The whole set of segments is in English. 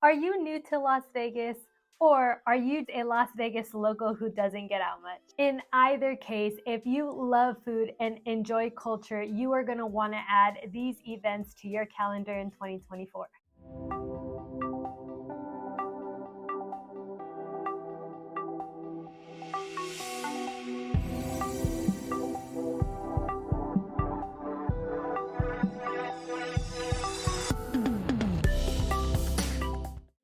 Are you new to Las Vegas? Or are you a Las Vegas local who doesn't get out much? In either case, if you love food and enjoy culture, you are going to want to add these events to your calendar in 2024.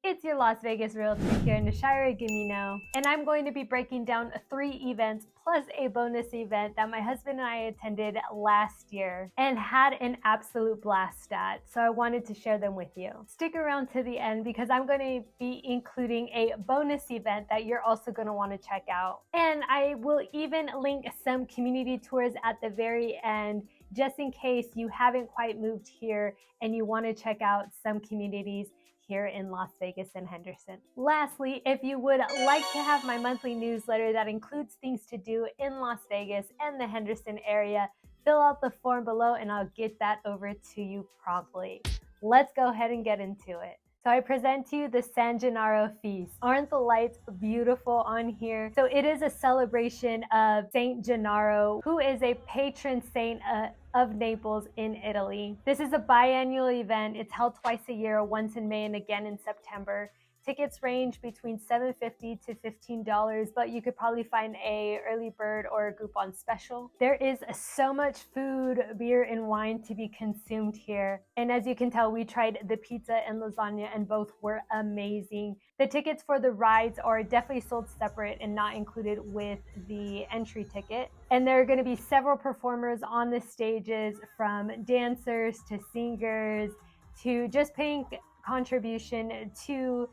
It's your Las Vegas realtor here, Nashira.Gamino, and I'm going to be breaking down 3 events plus a bonus event that my husband and I attended last year and had an absolute blast at, so I wanted to share them with you. Stick around to the end because I'm going to be including a bonus event that you're also going to want to check out. And I will even link some community tours at the very end just in case you haven't quite moved here and you want to check out some communities here in Las Vegas and Henderson. Lastly, if you would like to have my monthly newsletter that includes things to do in Las Vegas and the Henderson area, fill out the form below and I'll get that over to you promptly. Let's go ahead and get into it. So I present to you the San Gennaro feast. Aren't the lights beautiful on here? So it is a celebration of Saint Gennaro, who is a patron saint of Naples in Italy. This is a biannual event. It's held twice a year, once in May and again in September. Tickets range between $7.50 to $15, but you could probably find a early bird or a Groupon special. There is so much food, beer, and wine to be consumed here. And as you can tell, we tried the pizza and lasagna and both were amazing. The tickets for the rides are definitely sold separate and not included with the entry ticket. And there are going to be several performers on the stages, from dancers to singers to just paying contribution to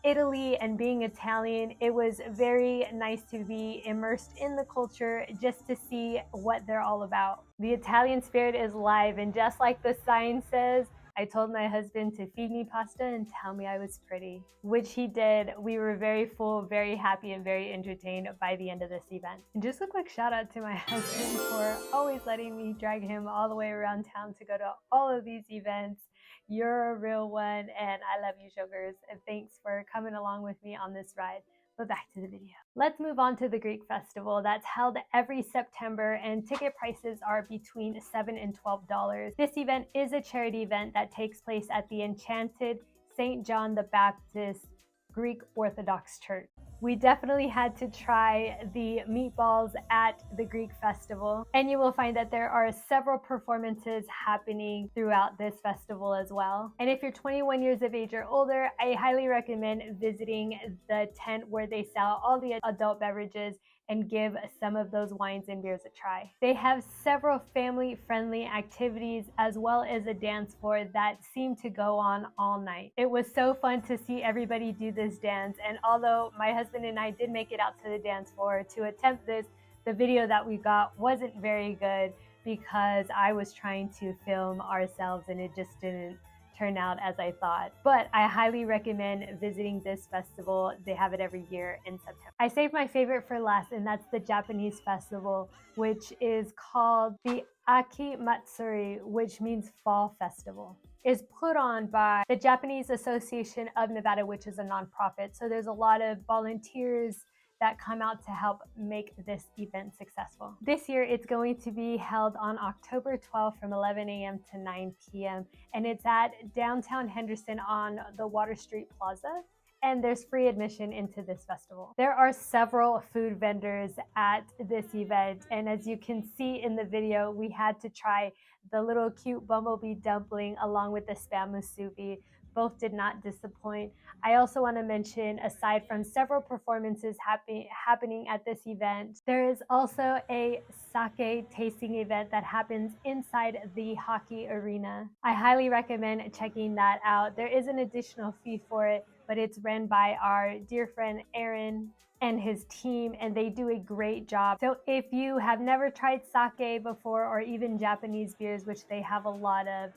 Italy and being Italian. It was very nice to be immersed in the culture just to see what they're all about. The Italian spirit is live, and just like the sign says, I told my husband to feed me pasta and tell me I was pretty, which he did. We were very full, very happy, and very entertained by the end of this event. And just a quick shout out to my husband for always letting me drag him all the way around town to go to all of these events. You're a real one, and I love you, sugars, and thanks for coming along with me on this ride. But back to the video. Let's move on to the Greek festival that's held every September, and ticket prices are between $7 and $12. This event is a charity event that takes place at the Enchanted St. John the Baptist Greek Orthodox Church. We definitely had to try the meatballs at the Greek festival, and you will find that there are several performances happening throughout this festival as well. And if you're 21 years of age or older, I highly recommend visiting the tent where they sell all the adult beverages and give some of those wines and beers a try. They have several family-friendly activities as well as a dance floor that seem to go on all night. It was so fun to see everybody do this dance, and although my husband and I did make it out to the dance floor to attempt this, the video that we got wasn't very good because I was trying to film ourselves and it just didn't turn out as I thought. But I highly recommend visiting this festival. They have it every year in September. I saved my favorite for last, and that's the Japanese festival, which is called the Aki Matsuri, which means fall festival. Is put on by the Japanese Association of Nevada, which is a nonprofit. So there's a lot of volunteers that come out to help make this event successful. This year, it's going to be held on October 12th from 11 a.m. to 9 p.m. And it's at downtown Henderson on the Water Street Plaza. And there's free admission into this festival. There are several food vendors at this event. And as you can see in the video, we had to try the little cute bumblebee dumpling along with the spam musubi. Both did not disappoint. I also want to mention, aside from several performances happening at this event, there is also a sake tasting event that happens inside the hockey arena. I highly recommend checking that out. There is an additional fee for it, but it's ran by our dear friend Aaron and his team, and they do a great job. So if you have never tried sake before, or even Japanese beers, which they have a lot of,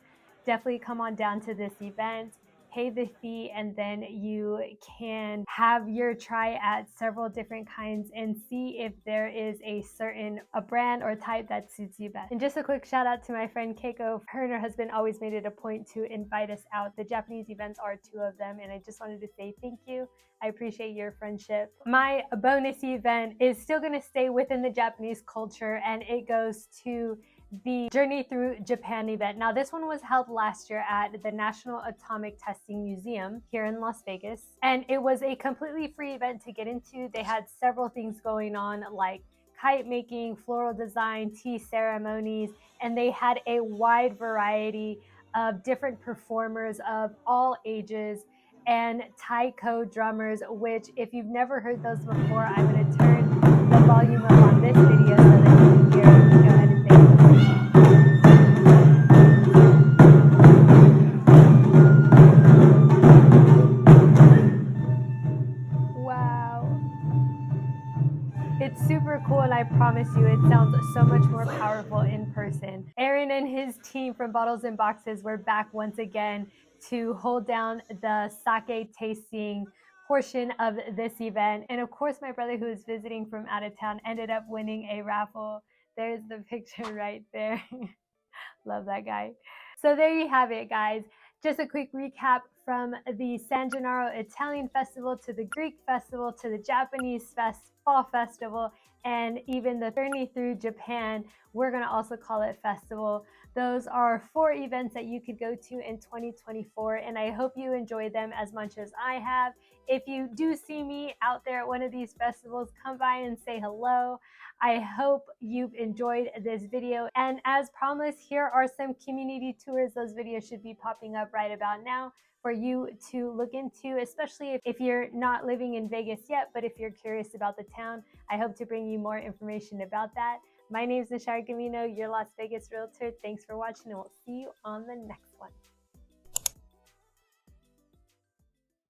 definitely come on down to this event. pay the fee, and then you can have your try at several different kinds and see if there is a brand or type that suits you best. And just a quick shout out to my friend Keiko. Her and her husband always made it a point to invite us out. The Japanese events are 2 of them, and I just wanted to say thank you. I appreciate your friendship. My bonus event is still going to stay within the Japanese culture, and it goes to the Journey Through Japan event. Now, this one was held last year at the National Atomic Testing Museum here in Las Vegas, and it was a completely free event to get into. They had several things going on, like kite making, floral design, tea ceremonies, and they had a wide variety of different performers of all ages and taiko drummers, which if you've never heard those before, I'm going to turn the volume up on this video so that you can hear. Go ahead and take a Wow. It's super cool, and I promise you it sounds so much more powerful in person. Aaron and his team from Bottles and Boxes were back once again to hold down the sake tasting portion of this event. And of course, my brother, who is visiting from out of town, ended up winning a raffle. There's the picture right there. Love that guy. So there you have it, guys. Just a quick recap from the San Gennaro Italian Festival to the Greek Festival to the Japanese Fall Festival, and even the Journey Through Japan, we're going to also call it Festival. Those are 4 events that you could go to in 2024, and I hope you enjoy them as much as I have. If you do see me out there at one of these festivals, come by and say hello. I hope you've enjoyed this video, and as promised, here are some community tours. Those videos should be popping up right about now for you to look into, especially if you're not living in Vegas yet, but if you're curious about the town. I hope to bring you more information about that. My name is Nashira.Gamino, your Las Vegas realtor. Thanks for watching, and we'll see you on the next one.